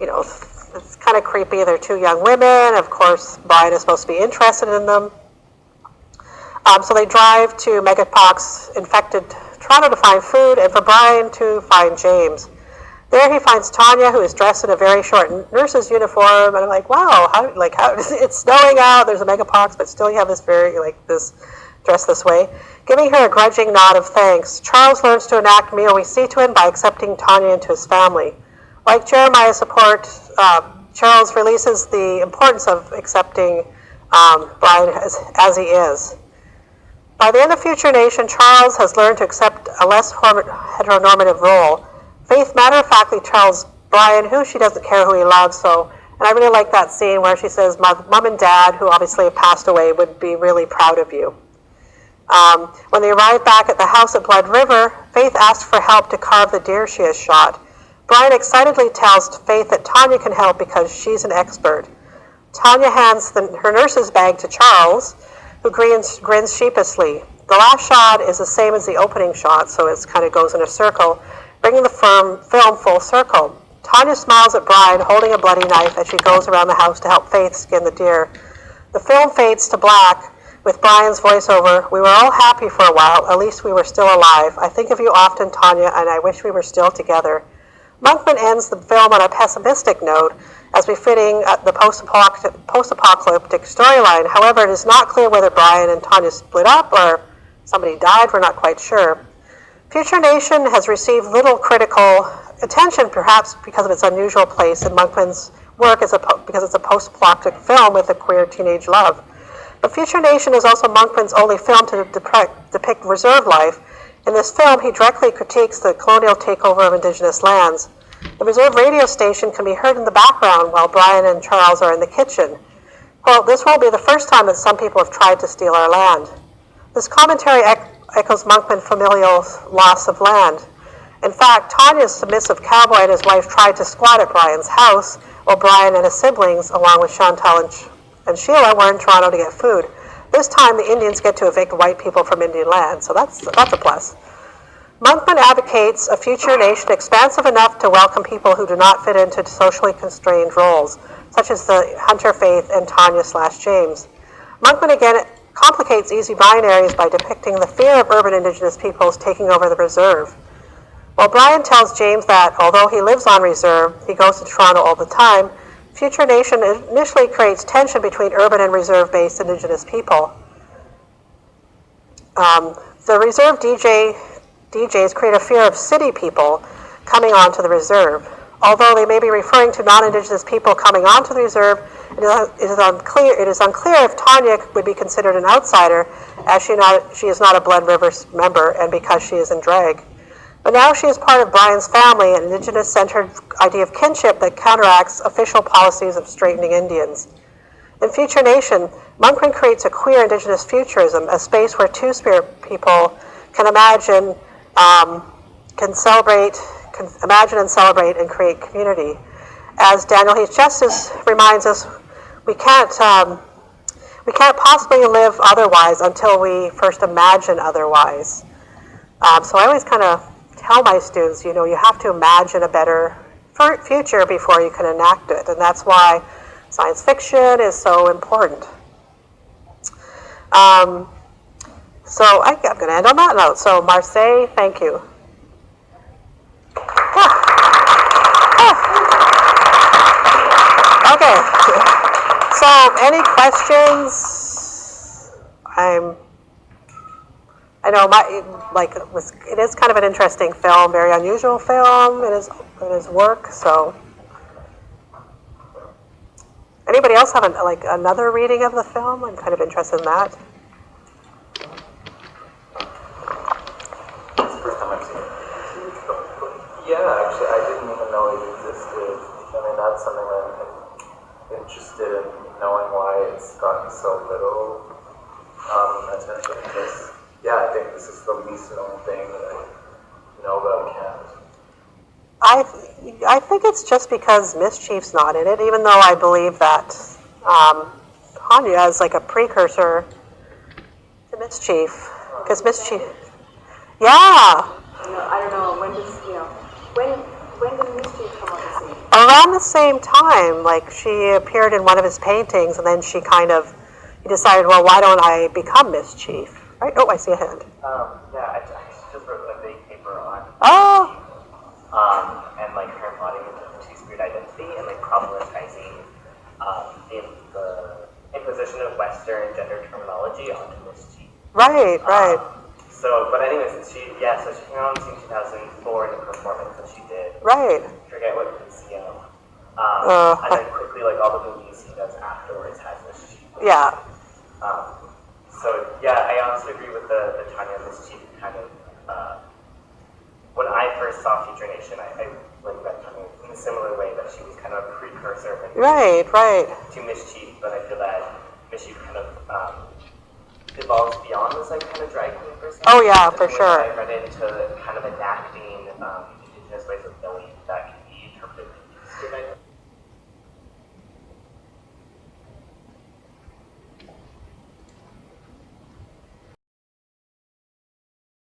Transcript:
it's kind of creepy. They're two young women. Of course, Brian is supposed to be interested in them. So they drive to Megapox-infected Toronto to find food, and for Brian to find James. There he finds Tanya, who is dressed in a very short nurse's uniform, and I'm like, wow, how it's snowing out, there's a Megapox, but still you have this dressed this way. Giving her a grudging nod of thanks, Charles learns to enact mea vicituum by accepting Tanya into his family. Like Jeremiah's support, Charles releases the importance of accepting Brian as he is. By the end of Future Nation, Charles has learned to accept a less heteronormative role. Faith matter-of-factly tells Brian who she doesn't care who he loves, and I really like that scene where she says, Mom and Dad, who obviously have passed away, would be really proud of you. When they arrive back at the house at Blood River, Faith asks for help to carve the deer she has shot. Brian excitedly tells Faith that Tanya can help because she's an expert. Tanya hands her nurse's bag to Charles, who grins sheepishly. The last shot is the same as the opening shot, so it kind of goes in a circle, bringing the film full circle. Tanya smiles at Brian, holding a bloody knife as she goes around the house to help Faith skin the deer. The film fades to black with Brian's voiceover. We were all happy for a while, at least we were still alive. I think of you often, Tanya, and I wish we were still together. Monkman ends the film on a pessimistic note, as befitting the post-apocalyptic storyline. However, it is not clear whether Brian and Tanya split up or somebody died. We're not quite sure. Future Nation has received little critical attention, perhaps because of its unusual place in Monkman's work because it's a post-apocalyptic film with a queer teenage love. But Future Nation is also Monkman's only film to depict reserve life. In this film, he directly critiques the colonial takeover of Indigenous lands. The reserve radio station can be heard in the background while Brian and Charles are in the kitchen. Quote, this won't be the first time that some people have tried to steal our land. This commentary echoes Monkman's familial loss of land. In fact, Tanya's submissive cowboy and his wife tried to squat at Brian's house, while Brian and his siblings, along with Chantal and Sheila, were in Toronto to get food. This time, the Indians get to evict white people from Indian land, so that's a plus. Monkman advocates a future nation expansive enough to welcome people who do not fit into socially constrained roles, such as the Hunter Faith and Tanya/James. Monkman again complicates easy binaries by depicting the fear of urban Indigenous peoples taking over the reserve. While Brian tells James that, although he lives on reserve, he goes to Toronto all the time, Future Nation initially creates tension between urban and reserve-based Indigenous people. The reserve DJs create a fear of city people coming onto the reserve. Although they may be referring to non-Indigenous people coming onto the reserve, it is unclear if Tanya would be considered an outsider, as she is not a Blood River member and because she is in drag. But now she is part of Brian's family, an Indigenous-centered idea of kinship that counteracts official policies of straightening Indians. In Future Nation, Monkman creates a queer Indigenous futurism, a space where two-spirit people can imagine and celebrate and create community. As Daniel Heath Justice reminds us, we can't possibly live otherwise until we first imagine otherwise. So I always kind of tell my students, you have to imagine a better future before you can enact it, and that's why science fiction is so important. So I'm going to end on that note. So Marseille, thank you. Okay. So any questions? I know it is kind of an interesting film, very unusual film. It is work. So anybody else have another reading of the film? I'm kind of interested in that. Yeah, actually, I didn't even know it existed. I mean, that's something I'm interested in knowing why it's gotten so little attention. Because, I think this is the least known thing that I know about Kent. I think it's just because Mischief's not in it, even though I believe that Tanya is like a precursor to Mischief. Because Mischief, I don't know, when did Mischief come on the scene? around the same time, like she appeared in one of his paintings, and then he decided, well, why don't I become Mischief? Right? Oh, I see a hand. Yeah, I just wrote a big paper on Oh, and like her embodying the two-spirit identity and like problematizing the imposition of Western gender terminology onto Mischief. right, right, But anyways, she came out in 2004 in a performance that she did. right. Forget what museum. Uh, And then quickly, like all the movies he does afterwards has Mischief. Yeah, I honestly agree with the Tanya Mischief kind of. When I first saw Future Nation, I like read Tanya in a similar way that she was kind of a precursor right, right. to Mischief, but I feel that Mischief kind of evolves beyond this like kind of drag queen person. Oh yeah, for sure. I read into kind of enacting